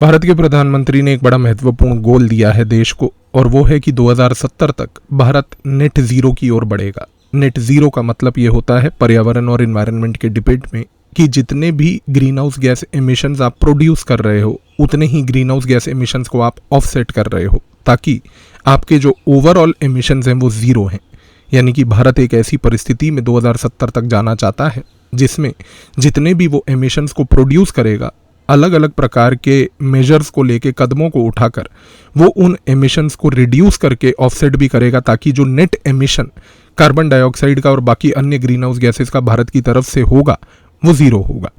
भारत के प्रधानमंत्री ने एक बड़ा महत्वपूर्ण गोल दिया है देश को, और वो है कि 2070 तक भारत नेट जीरो की ओर बढ़ेगा। नेट जीरो का मतलब ये होता है पर्यावरण और एनवायरनमेंट के डिबेट में कि जितने भी ग्रीन हाउस गैस एमिशंस आप प्रोड्यूस कर रहे हो उतने ही ग्रीन हाउस गैस एमिशंस को आप ऑफसेट कर रहे हो, ताकि आपके जो ओवरऑल एमिशंस हैं वो जीरो हैं। यानी कि भारत एक ऐसी परिस्थिति में 2070 तक जाना चाहता है जिसमें जितने भी वो एमिशंस को प्रोड्यूस करेगा, अलग अलग प्रकार के मेजर्स को लेके कदमों को उठाकर वो उन एमिशंस को रिड्यूस करके ऑफसेट भी करेगा, ताकि जो नेट एमिशन कार्बन डाइऑक्साइड का और बाकी अन्य ग्रीन हाउस गैसेस का भारत की तरफ से होगा वो जीरो होगा।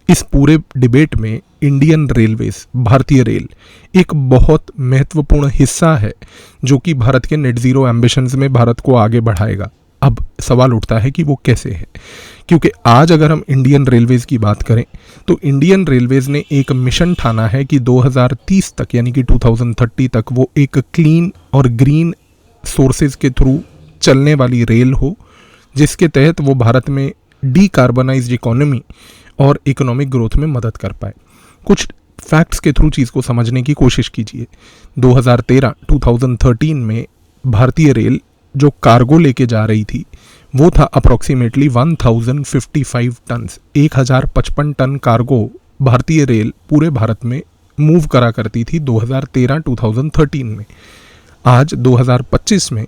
इस पूरे डिबेट में इंडियन रेलवेज, भारतीय रेल एक बहुत महत्वपूर्ण हिस्सा है जो कि भारत के नेट जीरो एम्बिशंस में भारत को आगे बढ़ाएगा। अब सवाल उठता है कि वो कैसे है, क्योंकि आज अगर हम इंडियन रेलवेज की बात करें तो इंडियन रेलवेज ने एक मिशन ठाना है कि 2030 तक यानी कि 2030 तक वो एक क्लीन और ग्रीन सोर्सेज के थ्रू चलने वाली रेल हो, जिसके तहत वो भारत में डीकार्बनाइज्ड इकोनॉमी और इकोनॉमिक ग्रोथ में मदद कर पाए। कुछ फैक्ट्स के थ्रू चीज़ को समझने की कोशिश कीजिए। 2013 में भारतीय रेल जो कार्गो लेके जा रही थी वो था अप्रॉक्सीमेटली 1055 टन। 1055 टन कार्गो भारतीय रेल पूरे भारत में मूव करा करती थी 2013 में। आज 2025 में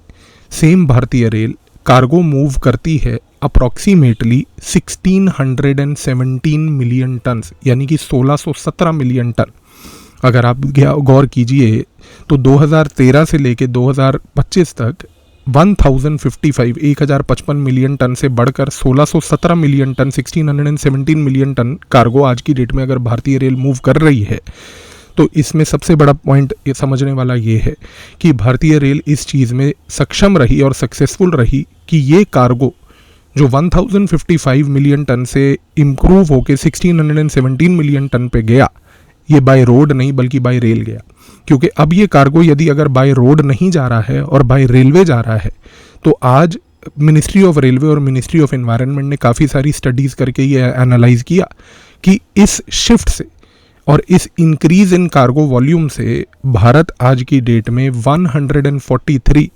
सेम भारतीय रेल कार्गो मूव करती है अप्रॉक्सीमेटली 1617 मिलियन टन, यानी कि 1617 मिलियन टन। अगर आप गौर कीजिए तो 2013 से लेके 2025 तक 1055 मिलियन टन से बढ़कर 1617 million ton, 1617 million ton cargo आज की डेट में अगर भारतीय रेल मूव कर रही है, तो इसमें सबसे बड़ा पॉइंट ये समझने वाला ये है कि भारतीय रेल इस चीज़ में सक्षम रही और सक्सेसफुल रही कि ये कार्गो जो 1055 मिलियन टन से इम्प्रूव होकर 1617 मिलियन टन पे गया, ये बाय रोड नहीं बल्कि बाय रेल गया। क्योंकि अब ये कार्गो यदि अगर बाय रोड नहीं जा रहा है और बाय रेलवे जा रहा है, तो आज मिनिस्ट्री ऑफ रेलवे और मिनिस्ट्री ऑफ एनवायरनमेंट ने काफ़ी सारी स्टडीज़ करके ये एनालाइज किया कि इस शिफ्ट से और इस इंक्रीज इन कार्गो वॉल्यूम से भारत आज की डेट में 143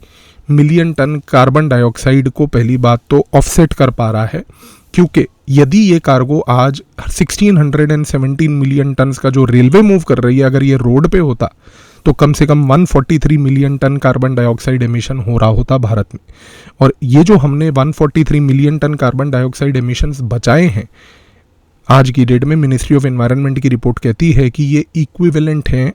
मिलियन टन कार्बन डाइऑक्साइड को पहली बात तो ऑफसेट कर पा रहा है। क्योंकि यदि ये कार्गो आज 1617 मिलियन टन का जो रेलवे मूव कर रही है अगर ये रोड पे होता तो कम से कम 143 million ton carbon dioxide emission हो रहा होता भारत में। और ये जो हमने 143 million ton carbon dioxide emissions बचाए हैं आज की डेट में, मिनिस्ट्री ऑफ एनवायरनमेंट की रिपोर्ट कहती है कि ये इक्विवेलेंट हैं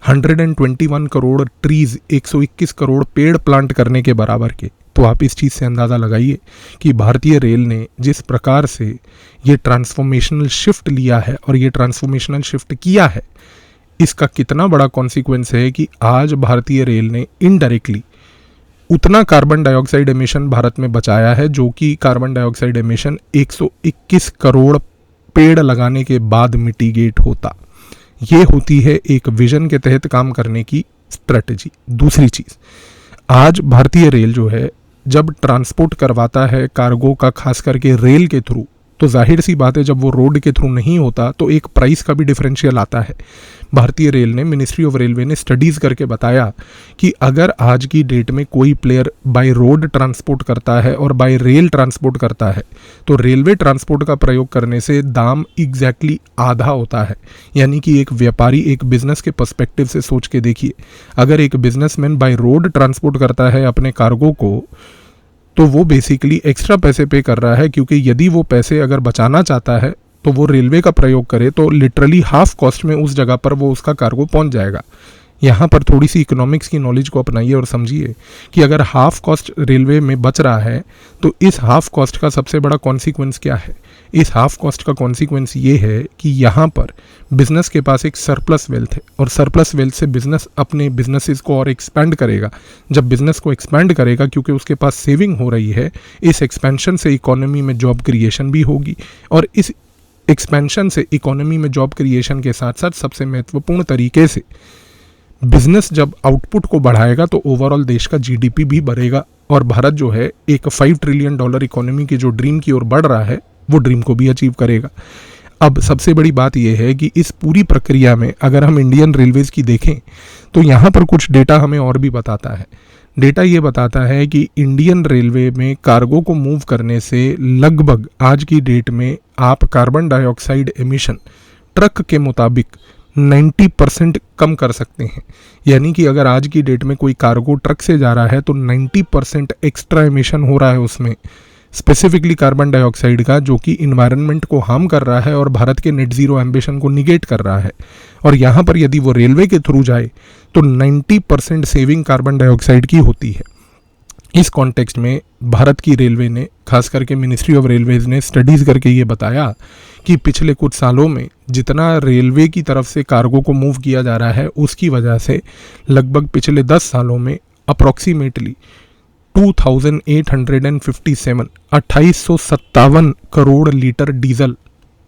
121 करोड़ ट्रीज, 121 करोड़ पेड़ प्लांट करने के बराबर के। तो आप इस चीज़ से अंदाज़ा लगाइए कि भारतीय रेल ने जिस प्रकार से ये ट्रांसफॉर्मेशनल शिफ्ट लिया है और ये ट्रांसफॉर्मेशनल शिफ्ट किया है, इसका कितना बड़ा कॉन्सिक्वेंस है कि आज भारतीय रेल ने इनडायरेक्टली उतना कार्बन डाइऑक्साइड एमिशन भारत में बचाया है जो कि कार्बन डाइऑक्साइड एमिशन 121 करोड़ पेड़ लगाने के बाद मिटिगेट होता। ये होती है एक विजन के तहत काम करने की स्ट्रेटजी। दूसरी चीज़, आज भारतीय रेल जो है जब ट्रांसपोर्ट करवाता है कार्गो का, खास करके रेल के थ्रू, तो जाहिर सी बात है जब वो रोड के थ्रू नहीं होता तो एक प्राइस का भी डिफरेंशियल आता है। भारतीय रेल ने, मिनिस्ट्री ऑफ रेलवे ने स्टडीज़ करके बताया कि अगर आज की डेट में कोई प्लेयर बाय रोड ट्रांसपोर्ट करता है और बाय रेल ट्रांसपोर्ट करता है तो रेलवे ट्रांसपोर्ट का प्रयोग करने से दाम एग्जैक्टली आधा होता है। यानी कि एक व्यापारी, एक बिजनेस के पर्सपेक्टिव से सोच के देखिए, अगर एक बिजनेसमैन बाय रोड ट्रांसपोर्ट करता है अपने कार्गो को तो वो बेसिकली एक्स्ट्रा पैसे पे कर रहा है, क्योंकि यदि वो पैसे अगर बचाना चाहता है तो वो रेलवे का प्रयोग करे तो लिटरली हाफ कॉस्ट में उस जगह पर वो उसका कार्गो पहुंच जाएगा। यहाँ पर थोड़ी सी इकोनॉमिक्स की नॉलेज को अपनाइए और समझिए कि अगर हाफ कॉस्ट रेलवे में बच रहा है तो इस हाफ कॉस्ट का सबसे बड़ा कॉन्सिक्वेंस क्या है। इस हाफ कॉस्ट का कॉन्सिक्वेंस ये है कि यहाँ पर बिजनेस के पास एक सरप्लस वेल्थ है और सरप्लस वेल्थ से बिजनेस अपने बिजनेसेस को और एक्सपेंड करेगा। जब बिजनेस को एक्सपेंड करेगा क्योंकि उसके पास सेविंग हो रही है, इस एक्सपेंशन से इकोनॉमी में जॉब क्रिएशन भी होगी और इस एक्सपेंशन से इकोनॉमी में जॉब क्रिएशन के साथ साथ सबसे महत्वपूर्ण तरीके से बिजनेस जब आउटपुट को बढ़ाएगा तो ओवरऑल देश का जीडीपी भी बढ़ेगा और भारत जो है एक $5 ट्रिलियन इकोनॉमी की जो ड्रीम की ओर बढ़ रहा है वो ड्रीम को भी अचीव करेगा। अब सबसे बड़ी बात यह है कि इस पूरी प्रक्रिया में अगर हम इंडियन रेलवेज़ की देखें तो यहाँ पर कुछ डेटा हमें और भी बताता है। डेटा ये बताता है कि इंडियन रेलवे में कार्गो को मूव करने से लगभग आज की डेट में आप कार्बन डाइऑक्साइड एमिशन ट्रक के मुताबिक 90% कम कर सकते हैं। यानी कि अगर आज की डेट में कोई कार्गो ट्रक से जा रहा है तो 90% एक्स्ट्रा एमिशन हो रहा है उसमें, स्पेसिफिकली कार्बन डाइऑक्साइड का, जो कि इन्वायरमेंट को हार्म कर रहा है और भारत के नेट ज़ीरो एम्बिशन को निगेट कर रहा है। और यहाँ पर यदि वो रेलवे के थ्रू जाए तो 90% सेविंग कार्बन डाइऑक्साइड की होती है। इस कॉन्टेक्स्ट में भारत की रेलवे ने, खास करके मिनिस्ट्री ऑफ रेलवेज ने स्टडीज़ करके ये बताया कि पिछले कुछ सालों में जितना रेलवे की तरफ से कार्गो को मूव किया जा रहा है उसकी वजह से लगभग पिछले 10 सालों में अप्रॉक्सीमेटली 2857 करोड़ लीटर डीजल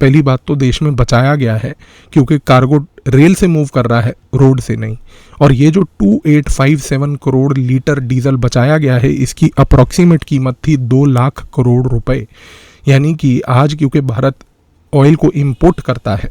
पहली बात तो देश में बचाया गया है, क्योंकि कार्गो रेल से मूव कर रहा है, रोड से नहीं। और ये जो 2857 करोड़ लीटर डीजल बचाया गया है, इसकी अप्रॉक्सीमेट कीमत थी 2 लाख करोड़ रुपए। यानी कि आज क्योंकि भारत ऑयल को इंपोर्ट करता है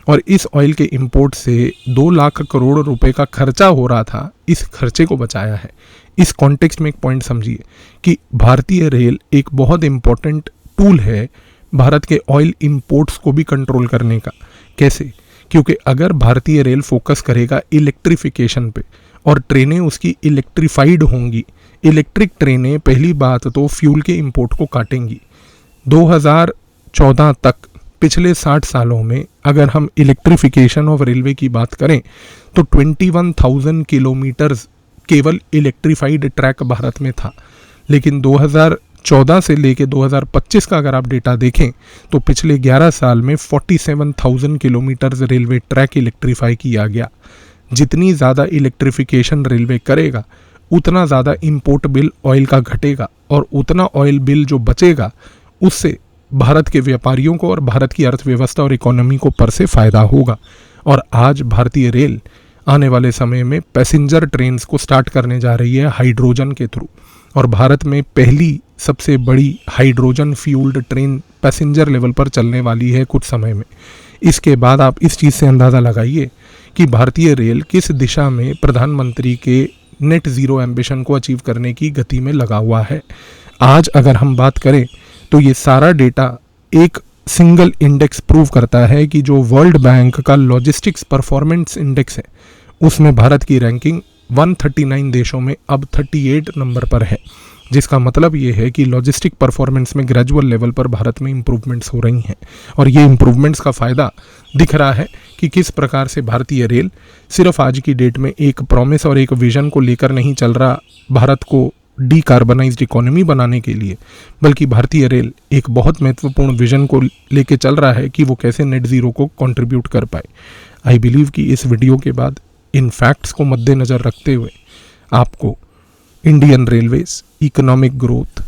और इस ऑयल के इंपोर्ट से 2 लाख करोड़ रुपए का खर्चा हो रहा था, इस खर्चे को बचाया है। इस कॉन्टेक्स्ट में एक पॉइंट समझिए कि भारतीय रेल एक बहुत इंपॉर्टेंट टूल है भारत के ऑयल इंपोर्ट्स को भी कंट्रोल करने का। कैसे? क्योंकि अगर भारतीय रेल फोकस करेगा इलेक्ट्रिफिकेशन पे और ट्रेनें उसकी इलेक्ट्रीफाइड होंगी, इलेक्ट्रिक ट्रेनें पहली बात तो फ्यूल के इंपोर्ट को काटेंगी। 2014 तक पिछले 60 सालों में अगर हम इलेक्ट्रिफिकेशन ऑफ रेलवे की बात करें तो 21,000 किलोमीटर्स केवल इलेक्ट्रीफाइड ट्रैक भारत में था। लेकिन 2014 से लेके 2025 का अगर आप डेटा देखें तो पिछले 11 साल में 47,000 किलोमीटर्स रेलवे ट्रैक इलेक्ट्रीफाई किया गया। जितनी ज़्यादा इलेक्ट्रिफिकेशन रेलवे करेगा उतना ज़्यादा इंपोर्ट बिल ऑयल का घटेगा और उतना ऑयल बिल जो बचेगा उससे भारत के व्यापारियों को और भारत की अर्थव्यवस्था और इकोनॉमी को पर से फ़ायदा होगा। और आज भारतीय रेल आने वाले समय में पैसेंजर ट्रेन्स को स्टार्ट करने जा रही है हाइड्रोजन के थ्रू, और भारत में पहली सबसे बड़ी hydrogen fuelled train passenger level पर चलने वाली है कुछ समय में। इसके बाद आप इस चीज़ से अंदाज़ा लगाइए कि भारतीय रेल किस दिशा में प्रधानमंत्री के नेट ज़ीरो एम्बिशन को अचीव करने की गति में लगा हुआ है। आज अगर हम बात करें तो ये सारा डेटा एक सिंगल इंडेक्स प्रूव करता है कि जो वर्ल्ड बैंक का लॉजिस्टिक्स परफॉर्मेंस इंडेक्स है उसमें भारत की रैंकिंग 139 देशों में अब 38 नंबर पर है, जिसका मतलब ये है कि लॉजिस्टिक परफॉर्मेंस में ग्रेजुअल लेवल पर भारत में इम्प्रूवमेंट्स हो रही हैं। और ये इम्प्रूवमेंट्स का फ़ायदा दिख रहा है कि किस प्रकार से भारतीय रेल सिर्फ आज की डेट में एक प्रॉमिस और एक विजन को लेकर नहीं चल रहा भारत को डीकार्बनाइज्ड इकोनॉमी बनाने के लिए, बल्कि भारतीय रेल एक बहुत महत्वपूर्ण विजन को लेके चल रहा है कि वो कैसे नेट ज़ीरो को कंट्रीब्यूट कर पाए। आई बिलीव कि इस वीडियो के बाद इन फैक्ट्स को मद्देनज़र रखते हुए आपको Indian railways, economic growth,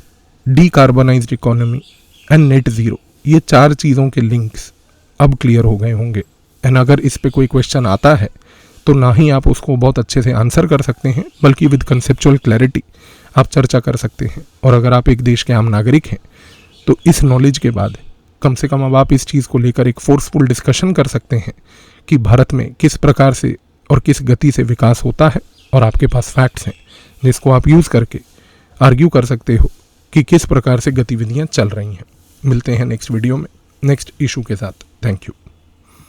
decarbonised economy and net zero, ये 4 चीज़ों के लिंक्स अब क्लियर हो गए होंगे। एंड अगर इस पे कोई क्वेश्चन आता है तो ना ही आप उसको बहुत अच्छे से आंसर कर सकते हैं, बल्कि विद कंसेप्चुअल क्लैरिटी आप चर्चा कर सकते हैं। और अगर आप एक देश के आम नागरिक हैं तो इस नॉलेज के बाद कम से कम अब आप इस चीज़ को लेकर एक फोर्सफुल डिस्कशन कर सकते हैं कि भारत में किस प्रकार से और किस गति से विकास होता है, और आपके पास फैक्ट्स हैं जिसको आप यूज़ करके आर्ग्यू कर सकते हो कि किस प्रकार से गतिविधियां चल रही हैं। मिलते हैं नेक्स्ट वीडियो में नेक्स्ट इशू के साथ। Thank you.